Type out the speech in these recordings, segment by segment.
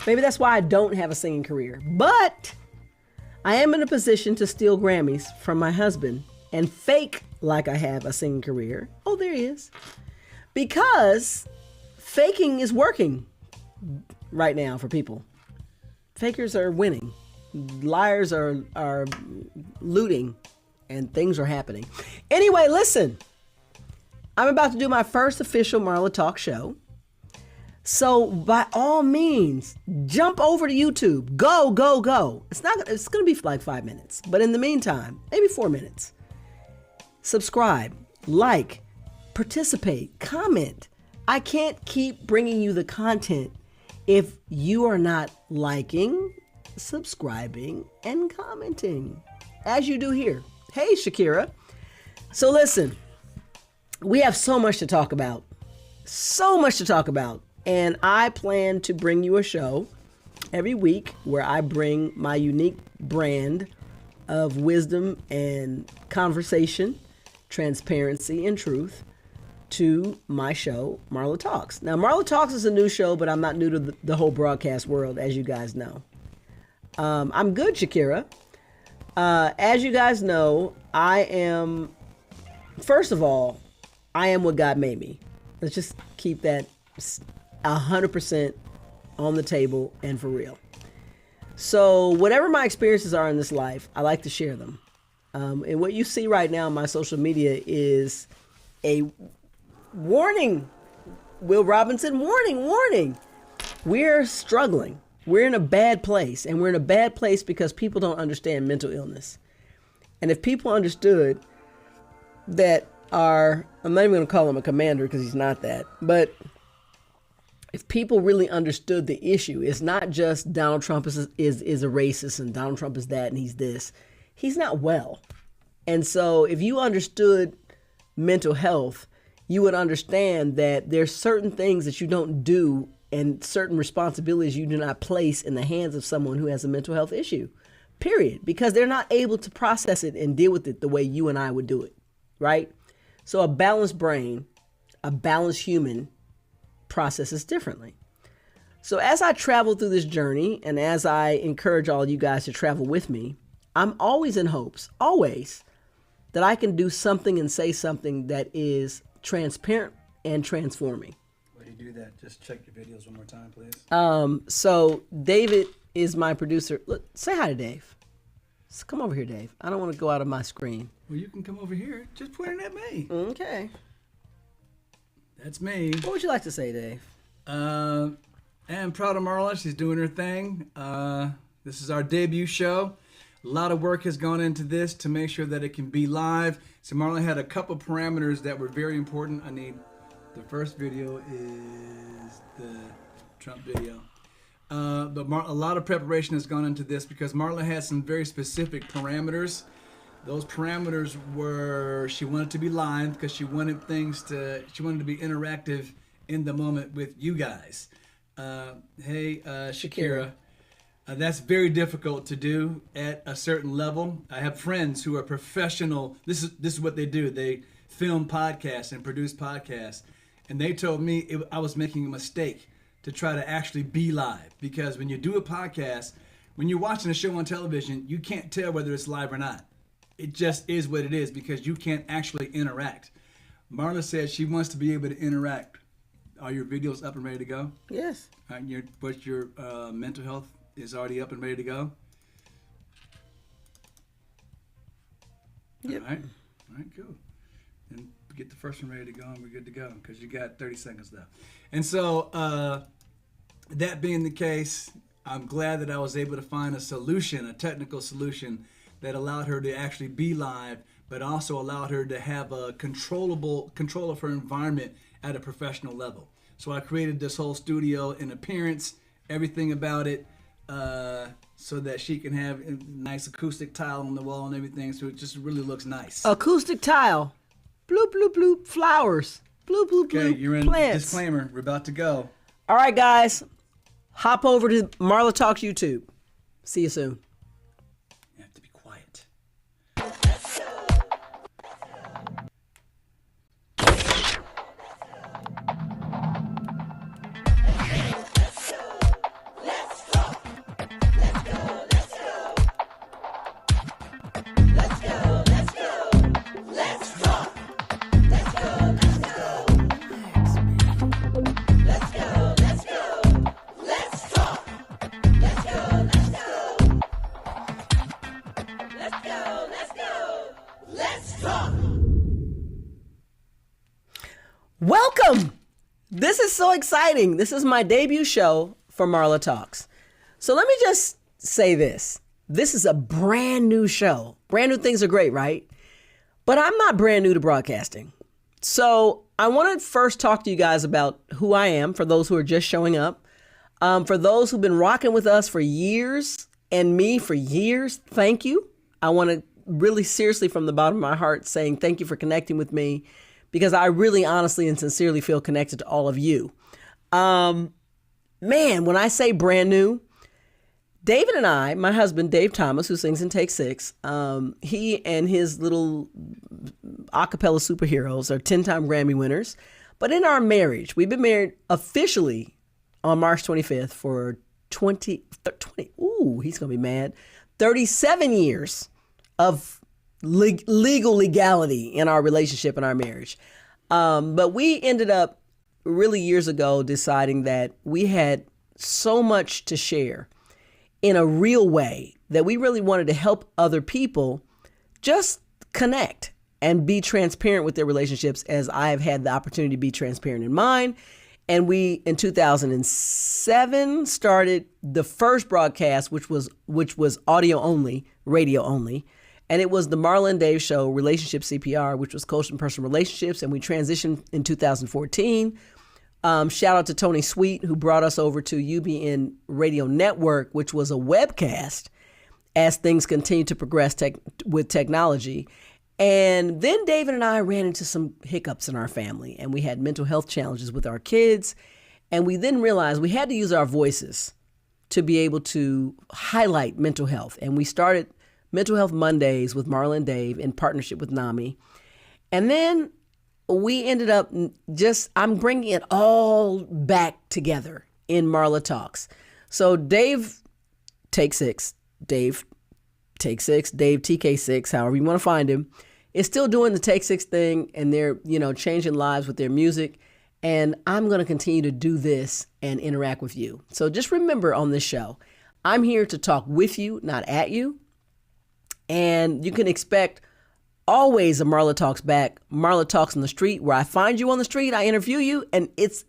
Maybe that's why I don't have a singing career. But I am in a position to steal Grammys from my husband and fake like I have a singing career. Oh, there he is. Because faking is working right now for people. Fakers are winning. Liars are looting, and things are happening. Anyway, listen. I'm about to do my first official MarlaTalks show. So by all means, jump over to YouTube. Go, go, go. It's going to be like 5 minutes. But in the meantime, maybe 4 minutes. Subscribe, like, participate, comment. I can't keep bringing you the content if you are not liking, subscribing, and commenting, as you do here. Hey, Shakira. So listen, we have so much to talk about. So much to talk about. And I plan to bring you a show every week where I bring my unique brand of wisdom and conversation, transparency, and truth to my show, MarlaTalks. Now, MarlaTalks is a new show, but I'm not new to the whole broadcast world, as you guys know. I'm good, Shakira. As you guys know, first of all, I am what God made me. Let's just keep that 100% on the table and for real. So whatever my experiences are in this life, I like to share them. And what you see right now on my social media is a warning. Will Robinson, warning. We're struggling. We're in a bad place. And we're in a bad place because people don't understand mental illness. And if people understood that I'm not even going to call him a commander because he's not that, but if people really understood the issue, it's not just Donald Trump is a racist and Donald Trump is that and he's this. He's not well. And so if you understood mental health, you would understand that there's certain things that you don't do and certain responsibilities you do not place in the hands of someone who has a mental health issue, period, because they're not able to process it and deal with it the way you and I would do it, right? So a balanced brain, a balanced human processes differently. So as I travel through this journey and as I encourage all you guys to travel with me, I'm always in hopes, always, that I can do something and say something that is transparent and transforming. Way to do that. Just check your videos one more time, please. So David is my producer. Look, say hi to Dave. So come over here, Dave. I don't want to go out of my screen. Well, you can come over here. Just point it at me. Okay. That's me. What would you like to say, Dave? I am proud of Marla. She's doing her thing. This is our debut show. A lot of work has gone into this to make sure that it can be live. So Marla had a couple parameters that were very important. The first video is the Trump video. But a lot of preparation has gone into this because Marla had some very specific parameters. Those parameters were she wanted to be live because she wanted to be interactive in the moment with you guys. Hey, Shakira. That's very difficult to do at a certain level. I have friends who are professional. This is what they do. They film podcasts and produce podcasts. And they told me I was making a mistake to try to actually be live. Because when you do a podcast, when you're watching a show on television, you can't tell whether it's live or not. It just is what it is because you can't actually interact. Marla said she wants to be able to interact. Are your videos up and ready to go? Yes. But your mental health is already up and ready to go? Yep. All right, cool. Then get the first one ready to go and we're good to go because you got 30 seconds left. And so that being the case, I'm glad that I was able to find a technical solution that allowed her to actually be live, but also allowed her to have a control of her environment at a professional level. So I created this whole studio in appearance, everything about it, so that she can have a nice acoustic tile on the wall and everything, so it just really looks nice. Acoustic tile. Bloop, bloop, bloop. Flowers. Bloop, bloop, bloop. Okay, you're in plants. Disclaimer. We're about to go. All right, guys. Hop over to MarlaTalks YouTube. See you soon. You have to be quiet. Welcome. This is so exciting. This is my debut show for MarlaTalks. So let me just say this. This is a brand new show. Brand new things are great, right? But I'm not brand new to broadcasting. So I want to first talk to you guys about who I am for those who are just showing up. For those who've been rocking with us for years and me for years, thank you. I want to really seriously from the bottom of my heart saying thank you for connecting with me, because I really honestly and sincerely feel connected to all of you. Man, when I say brand new, David and I, my husband, Dave Thomas, who sings in Take Six, he and his little a cappella superheroes are 10-time Grammy winners. But in our marriage, we've been married officially on March 25th for 20, he's going to be mad, 37 years of legal legality in our relationship and our marriage. But we ended up really years ago deciding that we had so much to share in a real way that we really wanted to help other people just connect and be transparent with their relationships, as I have had the opportunity to be transparent in mine. And we, in 2007, started the first broadcast, which was audio only, radio only. And it was the Marla and Dave Show, Relationship CPR, which was coaching personal relationships. And we transitioned in 2014. Shout out to Tony Sweet, who brought us over to UBN Radio Network, which was a webcast as things continue to progress with technology. And then David and I ran into some hiccups in our family, and we had mental health challenges with our kids. And we then realized we had to use our voices to be able to highlight mental health. And we started Mental Health Mondays with Marla and Dave in partnership with NAMI. And then we ended up I'm bringing it all back together in MarlaTalks. So Dave Take Six, Dave TK6, however you want to find him, is still doing the Take Six thing, and they're, changing lives with their music. And I'm going to continue to do this and interact with you. So just remember on this show, I'm here to talk with you, not at you. And you can expect always a MarlaTalks back, MarlaTalks on the street, where I find you on the street, I interview you, and it's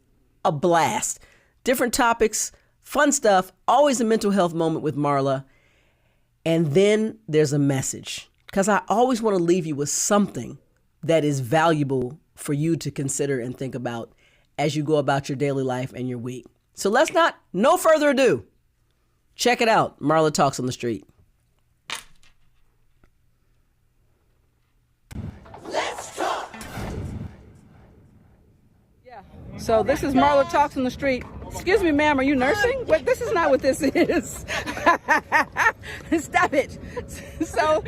a blast. Different topics, fun stuff, always a mental health moment with Marla. And then there's a message, because I always want to leave you with something that is valuable for you to consider and think about as you go about your daily life and your week. So no further ado. Check it out, MarlaTalks on the street. So this is MarlaTalks on the street. Excuse me, ma'am, are you nursing? Wait, this is not what this is. Stop it. So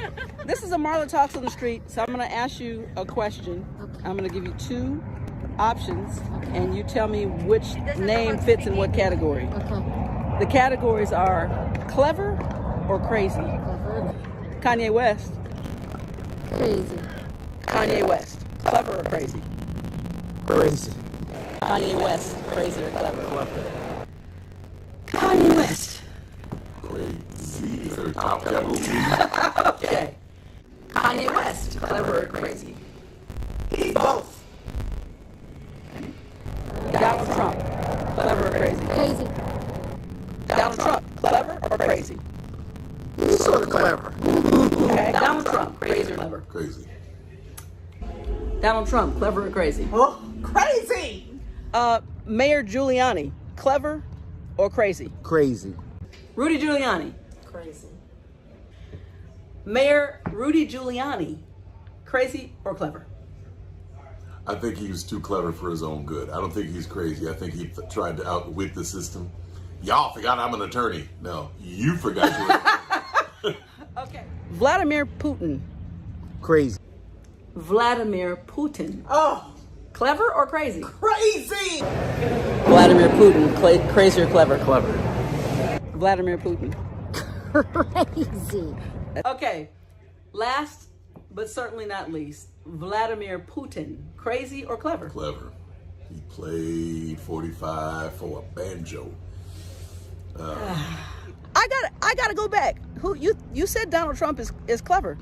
this is a MarlaTalks on the street. So I'm going to ask you a question. I'm going to give you two options, and you tell me which name fits in what category. Okay. The categories are clever or crazy. Clever. Kanye West. Crazy. Kanye West. Clever or crazy? Crazy. Kanye West, crazy or clever? Kanye West. Crazy. Top Okay. Kanye West, clever or crazy? He's both. Donald Trump, clever or crazy? Crazy. Donald Trump, clever or crazy? He's sort of clever. Okay. Donald Trump, crazy or clever? Crazy. Donald Trump, clever or crazy? Oh, crazy! Mayor Giuliani, clever or crazy? Crazy. Rudy Giuliani. Crazy. Mayor Rudy Giuliani, crazy or clever? I think he was too clever for his own good. I don't think he's crazy. I think he tried to outwit the system. Y'all forgot I'm an attorney. No, you forgot you were. Okay. Vladimir Putin. Crazy. Vladimir Putin. Oh, Clever or crazy? crazy! Vladimir Putin, crazy or clever? Clever. Vladimir Putin. Crazy. Okay, last but certainly not least, Vladimir Putin, crazy or clever? Clever. He played 45 for a banjo. I gotta go back. You said Donald Trump is clever.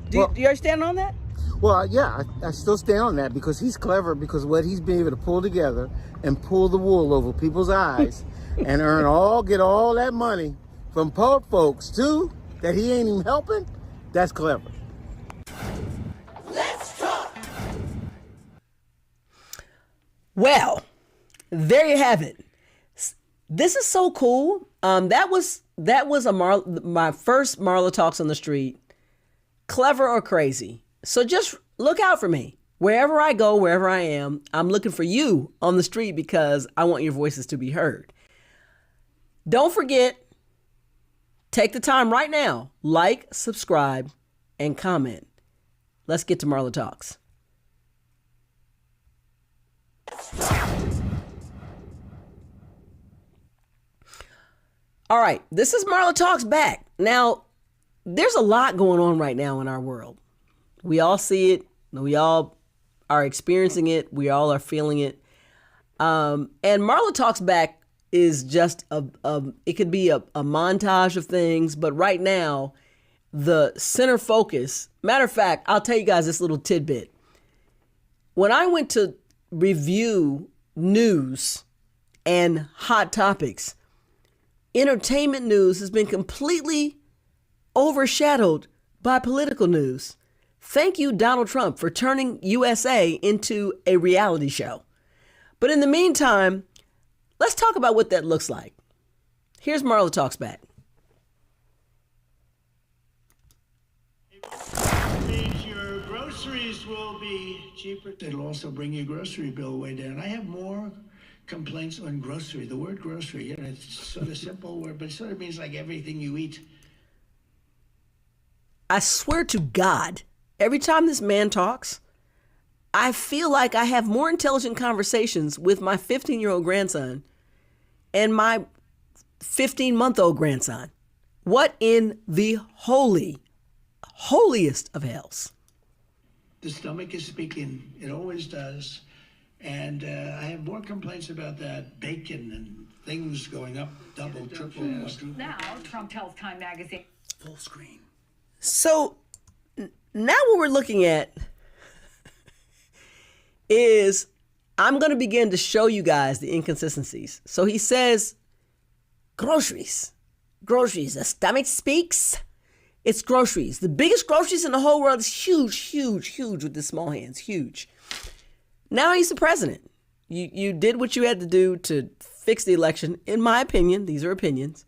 Do you understand on that? Well, yeah, I still stand on that because he's clever, because what he's been able to pull together and pull the wool over people's eyes and get all that money from poor folks too, that he ain't even helping, that's clever. Well, there you have it. This is so cool. That was my first Marla Talks on the Street. Clever or crazy. So just look out for me. Wherever I go, wherever I am, I'm looking for you on the street because I want your voices to be heard. Don't forget, take the time right now, like, subscribe, and comment. Let's get to Marla Talks. All right, this is Marla Talks back. Now, there's a lot going on right now in our world. We all see it. We all are experiencing it. We all are feeling it. And Marla Talks back is just it could be a montage of things, but right now, the center focus, matter of fact, I'll tell you guys this little tidbit. When I went to review news and hot topics, entertainment news has been completely overshadowed by political news. Thank you, Donald Trump, for turning USA into a reality show. But in the meantime, let's talk about what that looks like. Here's Marla Talks back. Your groceries will be cheaper. It'll also bring your grocery bill way down. I have more complaints on grocery. The word grocery, it's sort of simple word, but it sort of means like everything you eat. I swear to God, every time this man talks, I feel like I have more intelligent conversations with my 15-year-old grandson and my 15-month-old grandson. What in the holiest of hells? The stomach is speaking. It always does. And I have more complaints about that bacon and things going up double, triple. Now, Trump tells Time magazine. Full screen. So now what we're looking at is I'm going to begin to show you guys the inconsistencies. So he says, groceries, the stomach speaks. It's groceries. The biggest groceries in the whole world is huge with the small hands, huge. Now he's the president. You did what you had to do to fix the election, in my opinion. These are opinions.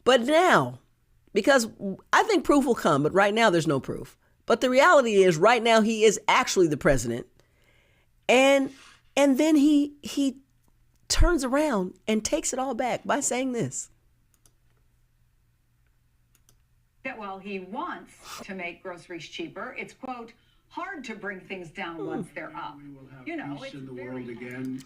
But now, because I think proof will come, but right now there's no proof. But the reality is right now he is actually the president. And then he turns around and takes it all back by saying this. Well, he wants to make groceries cheaper. It's, quote, hard to bring things down once they're up. We will have It's peace in the very world again.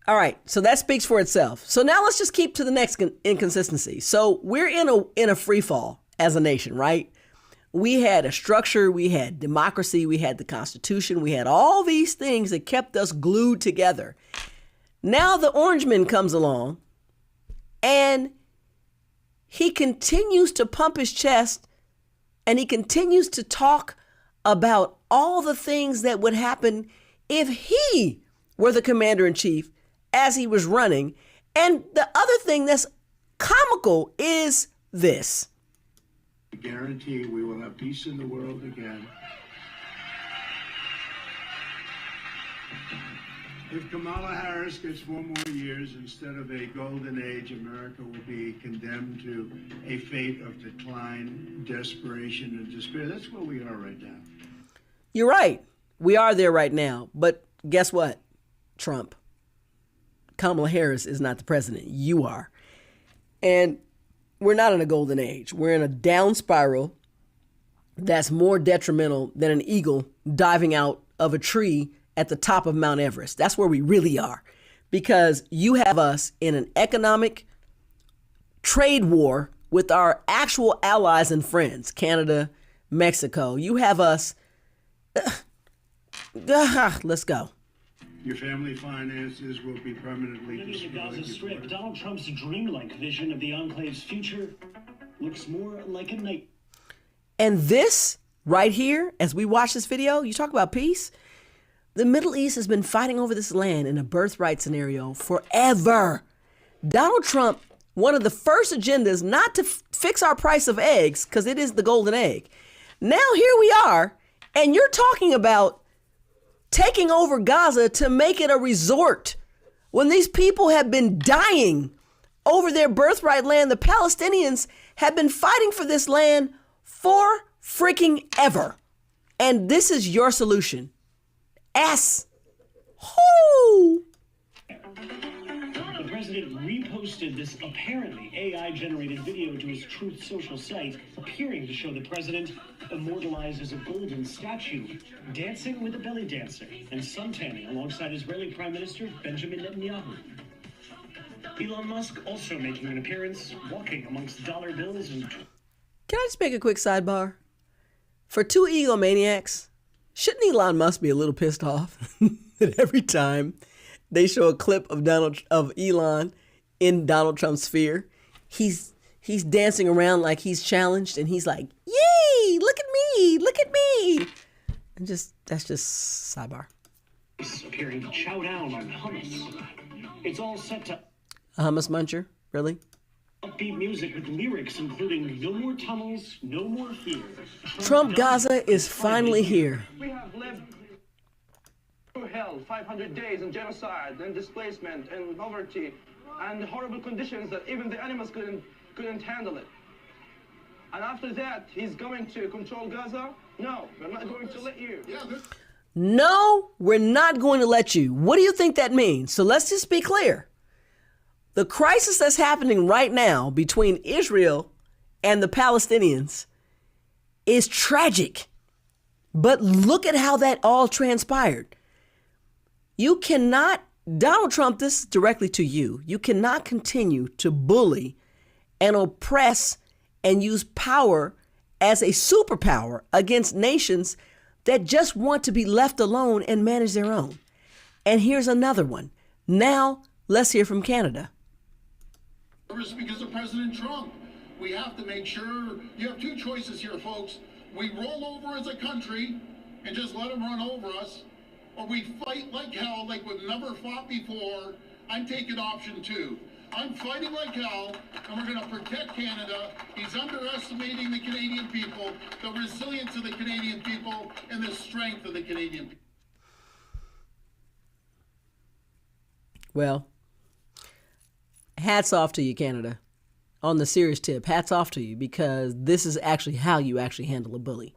All right, so that speaks for itself. So now let's just keep to the next inconsistency. So we're in a free fall as a nation, right? We had a structure, we had democracy, we had the Constitution, we had all these things that kept us glued together. Now the Orangeman comes along and he continues to pump his chest and he continues to talk about all the things that would happen if he were the commander-in-chief as he was running. And the other thing that's comical is this. I guarantee we will have peace in the world again. If Kamala Harris gets 4 more years instead of a golden age, America will be condemned to a fate of decline, desperation, and despair. That's where we are right now. You're right. We are there right now. But guess what, Trump? Kamala Harris is not the president. You are. And we're not in a golden age. We're in a down spiral that's more detrimental than an eagle diving out of a tree at the top of Mount Everest. That's where we really are. Because you have us in an economic trade war with our actual allies and friends, Canada, Mexico. You have us. Let's go. Your family finances will be permanently Living in the Gaza destroyed. Strip, Donald Trump's dreamlike vision of the enclave's future looks more like a night. And this right here, as we watch this video, you talk about peace. The Middle East has been fighting over this land in a birthright scenario forever. Donald Trump, one of the first agendas, not to fix our price of eggs, because it is the golden egg. Now here we are, and you're talking about taking over Gaza to make it a resort when these people have been dying over their birthright land. The Palestinians have been fighting for this land for freaking ever. And this is your solution. Who? The president reposted this apparently AI-generated video to his Truth Social site, appearing to show the president immortalized as a golden statue, dancing with a belly dancer and suntanning alongside Israeli Prime Minister Benjamin Netanyahu. Elon Musk also making an appearance, walking amongst dollar bills and... Can I just make a quick sidebar? For two egomaniacs, shouldn't Elon Musk be a little pissed off that every time they show a clip of Elon in Donald Trump's sphere, he's dancing around like he's challenged, and he's like, "Yay! Look at me! Look at me!" And that's just sidebar. appearing to chow down on hummus. It's all set to... A hummus muncher? Really? Upbeat music with lyrics including "No more tunnels, no more fear." Trump Gaza is finally here. We have lived through hell, 500 days and genocide and displacement and poverty and horrible conditions that even the animals couldn't handle it. And after that, he's going to control Gaza? No, we're not going to let you. No, we're not going to let you. What do you think that means? So let's just be clear. The crisis that's happening right now between Israel and the Palestinians is tragic. But look at how that all transpired. You cannot, Donald Trump, this is directly to you. You cannot continue to bully and oppress and use power as a superpower against nations that just want to be left alone and manage their own. And here's another one. Now, let's hear from Canada. Because of President Trump. We have to make sure you have two choices here, folks. We roll over as a country and just let them run over us, or we fight like hell, like we've never fought before. I'm taking option 2. I'm fighting like hell, and we're going to protect Canada. He's underestimating the Canadian people, the resilience of the Canadian people, and the strength of the Canadian people. Well, hats off to you, Canada. On the serious tip, hats off to you, because this is actually how you actually handle a bully.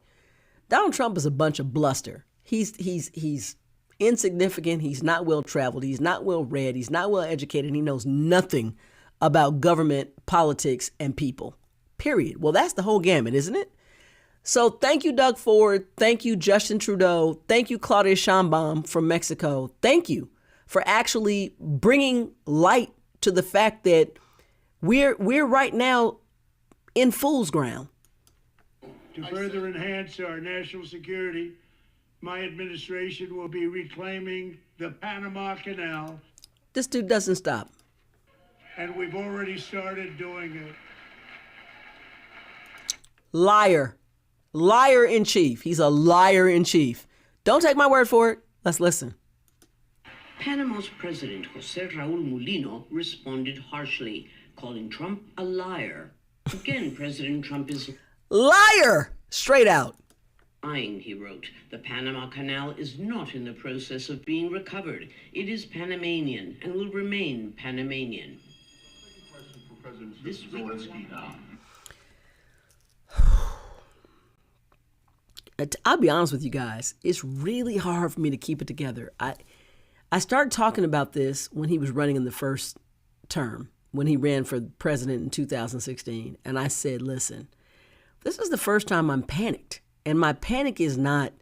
Donald Trump is a bunch of bluster. He's insignificant. He's not well traveled. He's not well read. He's not well educated. He knows nothing about government, politics, and people. Period. Well, that's the whole gamut, isn't it? So thank you, Doug Ford. Thank you, Justin Trudeau. Thank you, Claudia Sheinbaum from Mexico. Thank you for actually bringing light to the fact that we're right now in fool's ground. To further enhance our national security, my administration will be reclaiming the Panama Canal. This dude doesn't stop. And we've already started doing it. Liar. Liar in chief. He's a liar in chief. Don't take my word for it. Let's listen. Panama's President José Raúl Mulino responded harshly, calling Trump a liar. Again, President Trump is... Liar! Straight out. Lying, he wrote. The Panama Canal is not in the process of being recovered. It is Panamanian and will remain Panamanian. This week... I'll be honest with you guys. It's really hard for me to keep it together. I started talking about this when he was running in the first term, when he ran for president in 2016. And I said, listen, this is the first time I'm panicked. And my panic is not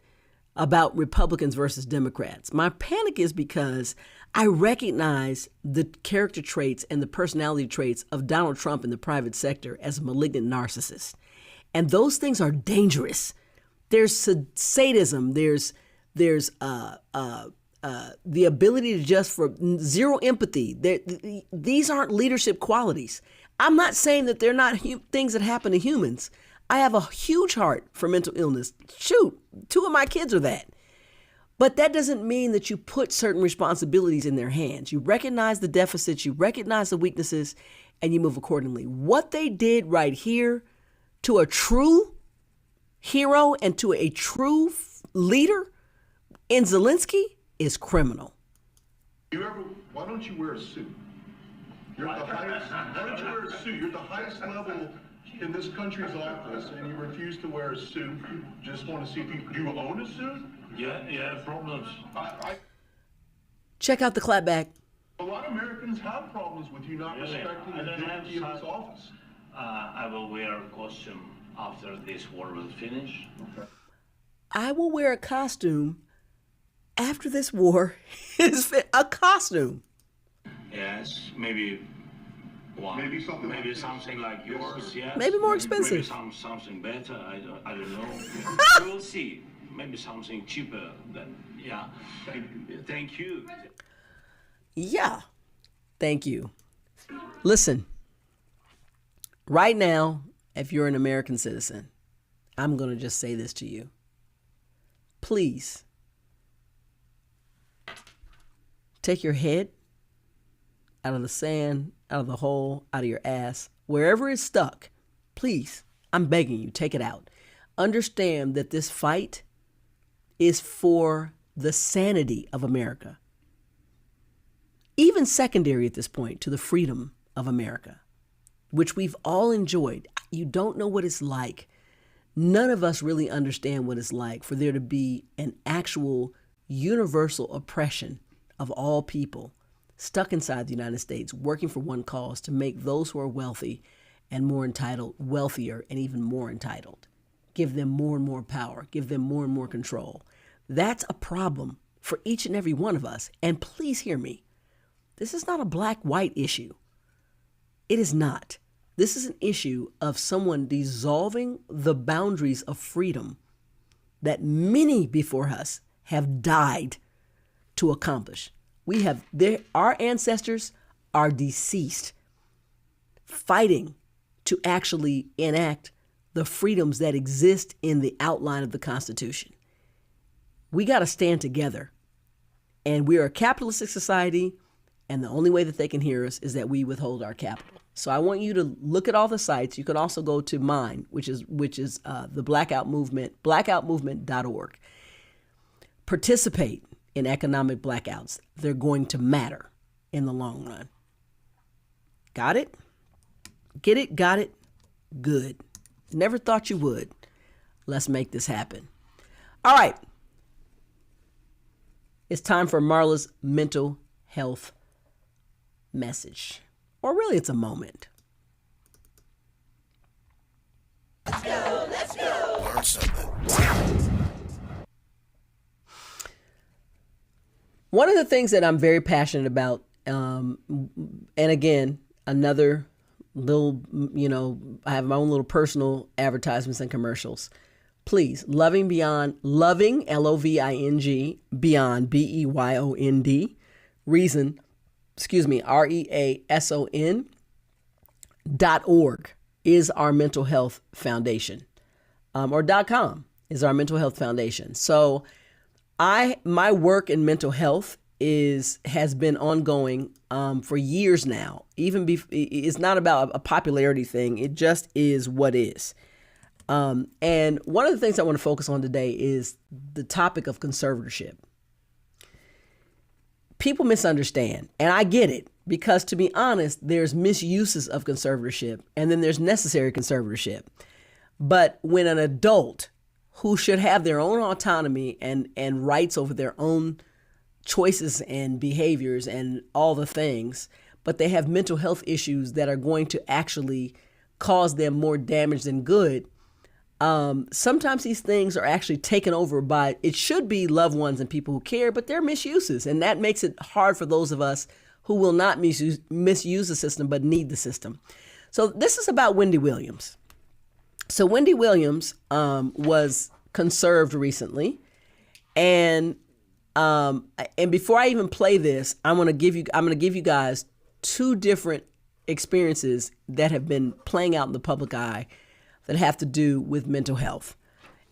about Republicans versus Democrats. My panic is because I recognize the character traits and the personality traits of Donald Trump in the private sector as a malignant narcissist. And those things are dangerous. There's sadism. There's the ability to just for zero empathy. These aren't leadership qualities. I'm not saying that they're not things that happen to humans. I have a huge heart for mental illness. Shoot, 2 of my kids are that. But that doesn't mean that you put certain responsibilities in their hands. You recognize the deficits, you recognize the weaknesses, and you move accordingly. What they did right here to a true hero and to a true leader in Zelensky is criminal. Why don't you wear a suit? You're at the highest. Why don't you wear a suit? You're at the highest level in this country's office, and you refuse to wear a suit. Just want to see if you own a suit. Yeah, problems. Check out the clapback. A lot of Americans have problems with you not respecting the dignity of this office. I will wear a costume after this war will finish. Okay. I will wear a costume after this war is a costume. Yes, maybe one. Maybe something like yours. Yes. Maybe more expensive. Maybe something better. I don't know. We will see. Maybe something cheaper than Thank you. Yeah. Thank you. Listen. Right now, if you're an American citizen, I'm going to just say this to you. Please take your head out of the sand, out of the hole, out of your ass, wherever it's stuck. Please, I'm begging you, take it out. Understand that this fight is for the sanity of America. Even secondary at this point to the freedom of America, which we've all enjoyed. You don't know what it's like. None of us really understand what it's like for there to be an actual universal oppression of all people stuck inside the United States, working for one cause to make those who are wealthy and more entitled wealthier and even more entitled. Give them more and more power, give them more and more control. That's a problem for each and every one of us. And please hear me. This is not a black-white issue. It is not. This is an issue of someone dissolving the boundaries of freedom that many before us have died to accomplish. Our ancestors are deceased, fighting to actually enact the freedoms that exist in the outline of the Constitution. We got to stand together. And we are a capitalistic society, and the only way that they can hear us is that we withhold our capital. So I want you to look at all the sites. You can also go to mine, which is the Blackout Movement, blackoutmovement.org. Participate in economic blackouts. They're going to matter in the long run. Got it? Get it? Got it? Good. Never thought you would. Let's make this happen. All right. It's time for Marla's mental health message. Or really, it's a moment. Let's go. Learn something. One of the things that I'm very passionate about, and again, another little, I have my own little personal advertisements and commercials. Please, Loving, L-O-V-I-N-G, Beyond, B-E-Y-O-N-D, Reason, REASON.org is our mental health foundation, or .com is our mental health foundation. So my work in mental health has been ongoing for years now. It's not about a popularity thing. It just is what is. And one of the things I want to focus on today is the topic of conservatorship. People misunderstand, and I get it, because to be honest, there's misuses of conservatorship, and then there's necessary conservatorship. But when an adult who should have their own autonomy and rights over their own choices and behaviors and all the things, but they have mental health issues that are going to actually cause them more damage than good, sometimes these things are actually taken over by, it should be loved ones and people who care, but they're misuses. And that makes it hard for those of us who will not misuse the system, but need the system. So this is about Wendy Williams. So Wendy Williams was conserved recently. And before I even play this, I'm going to give you guys 2 different experiences that have been playing out in the public eye that have to do with mental health.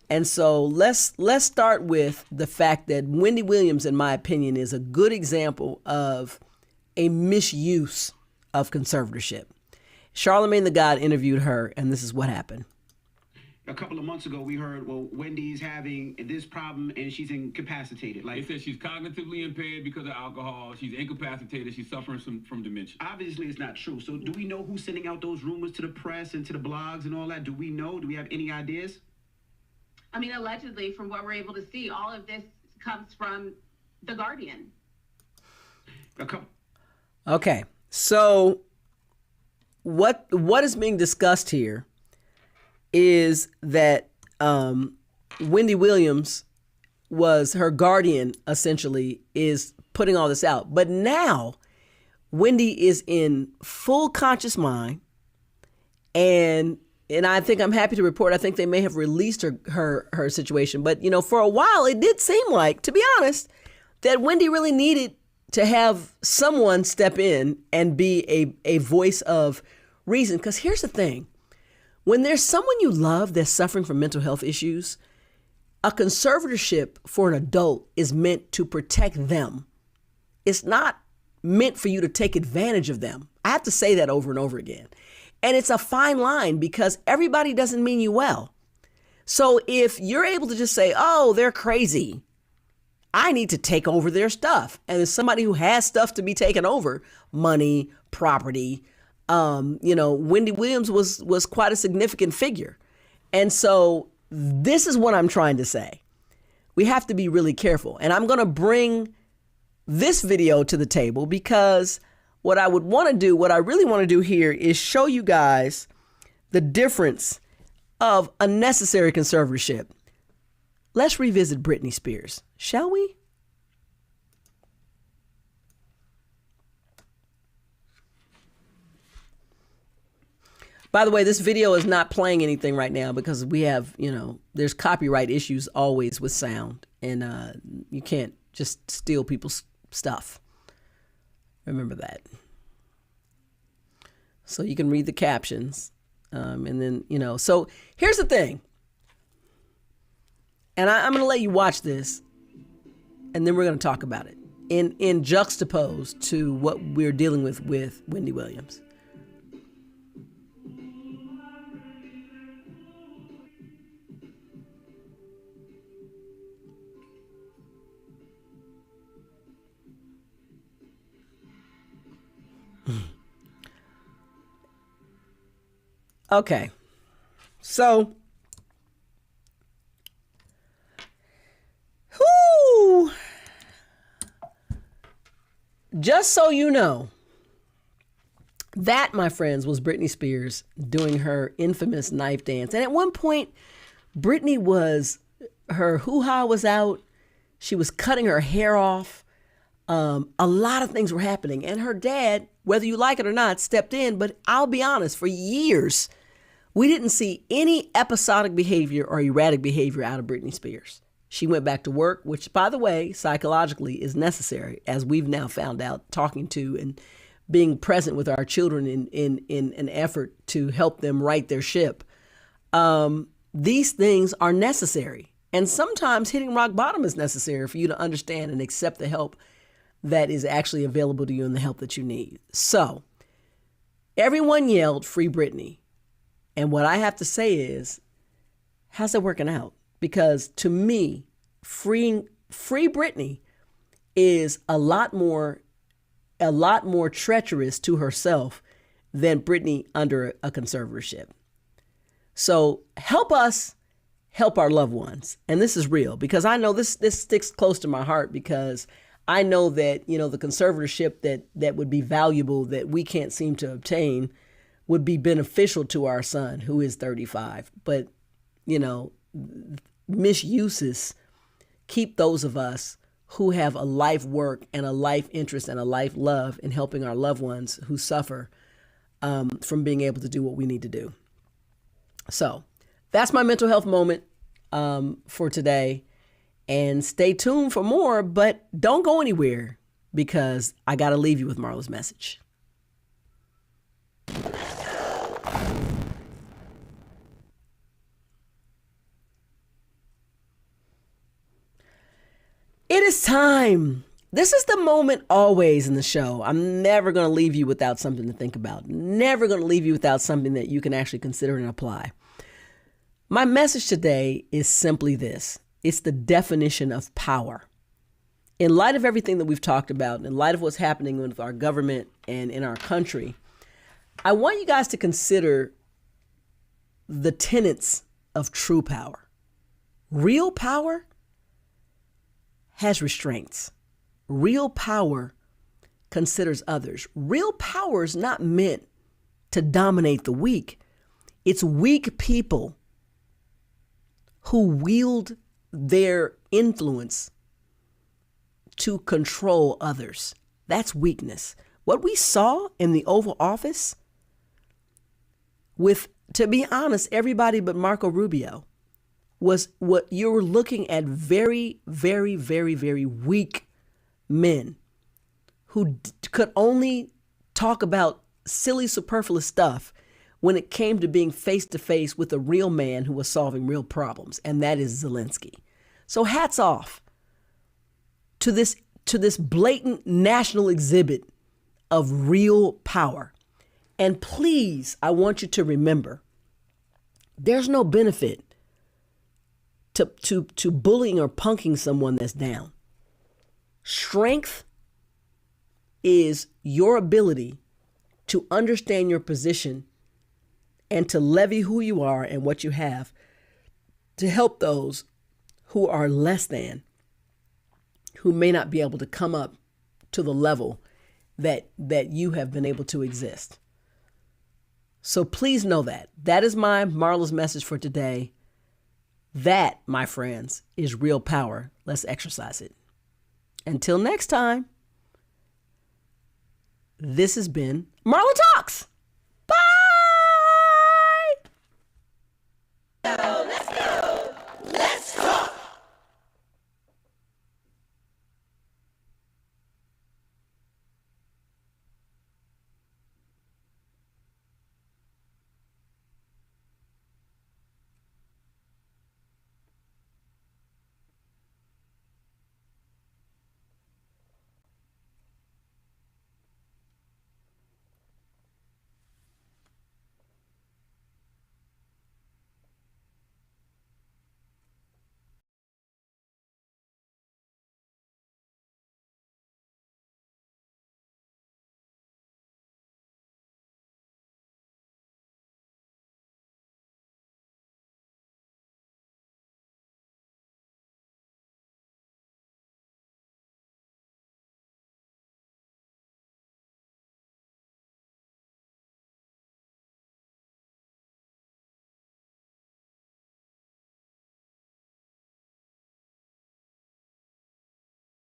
And so let's start with the fact that Wendy Williams, in my opinion, is a good example of a misuse of conservatorship. Charlemagne the God interviewed her, and this is what happened. A couple of months ago, we heard, well, Wendy's having this problem and she's incapacitated. They said she's cognitively impaired because of alcohol. She's incapacitated. She's suffering from dementia. Obviously, it's not true. So do we know who's sending out those rumors to the press and to the blogs and all that? Do we know? Do we have any ideas? I mean, allegedly, from what we're able to see, all of this comes from The Guardian. Okay, so what is being discussed here is that Wendy Williams was her guardian, essentially, is putting all this out. But now Wendy is in full conscious mind, and I think I'm happy to report, I think they may have released her situation. But, you know, for a while, it did seem like, to be honest, that Wendy really needed to have someone step in and be a voice of reason. Because here's the thing. When there's someone you love that's suffering from mental health issues, a conservatorship for an adult is meant to protect them. It's not meant for you to take advantage of them. I have to say that over and over again. And it's a fine line because everybody doesn't mean you well. So if you're able to just say, oh, they're crazy, I need to take over their stuff. And as somebody who has stuff to be taken over, money, property, Wendy Williams was quite a significant figure. And so this is what I'm trying to say. We have to be really careful. And I'm going to bring this video to the table because what I really want to do here is show you guys the difference of a necessary conservatorship. Let's revisit Britney Spears, shall we? By the way, this video is not playing anything right now because we have, there's copyright issues always with sound, and you can't just steal people's stuff. Remember that. So you can read the captions, and then, so here's the thing. And I'm going to let you watch this, and then we're going to talk about it in juxtaposed to what we're dealing with Wendy Williams. Okay, so, just so you know, that, my friends, was Britney Spears doing her infamous knife dance. And at one point, Britney her hoo-ha was out. She was cutting her hair off. A lot of things were happening. And her dad, whether you like it or not, stepped in. But I'll be honest, for years, we didn't see any episodic behavior or erratic behavior out of Britney Spears. She went back to work, which, by the way, psychologically is necessary, as we've now found out, talking to and being present with our children in an effort to help them right their ship. These things are necessary. And sometimes hitting rock bottom is necessary for you to understand and accept the help that is actually available to you and the help that you need. So everyone yelled, "Free Britney." And what I have to say is, how's that working out? Because to me, free Britney is a lot more treacherous to herself than Britney under a conservatorship. So help us help our loved ones. And this is real because I know this sticks close to my heart because I know that, the conservatorship that would be valuable that we can't seem to obtain would be beneficial to our son who is 35. But, misuses keep those of us who have a life work and a life interest and a life love in helping our loved ones who suffer from being able to do what we need to do. So that's my mental health moment for today. And stay tuned for more, but don't go anywhere because I got to leave you with Marla's message. It is time. This is the moment always in the show. I'm never going to leave you without something to think about. Never going to leave you without something that you can actually consider and apply. My message today is simply this. It's the definition of power. In light of everything that we've talked about, in light of what's happening with our government and in our country, I want you guys to consider the tenets of true power. Real power has restraints. Real power considers others. Real power is not meant to dominate the weak. It's weak people who wield their influence to control others. That's weakness. What we saw in the Oval Office with, to be honest, everybody but Marco Rubio was what you were looking at very, very, very, very weak men who could only talk about silly, superfluous stuff when it came to being face to face with a real man who was solving real problems, and that is Zelensky. So hats off to this blatant national exhibit of real power. And please, I want you to remember, there's no benefit to bullying or punking someone that's down. Strength is your ability to understand your position and to levy who you are and what you have to help those who are less than, who may not be able to come up to the level that you have been able to exist. So please know that. That is my Marla's message for today. That, my friends, is real power. Let's exercise it. Until next time, this has been Marla Talks.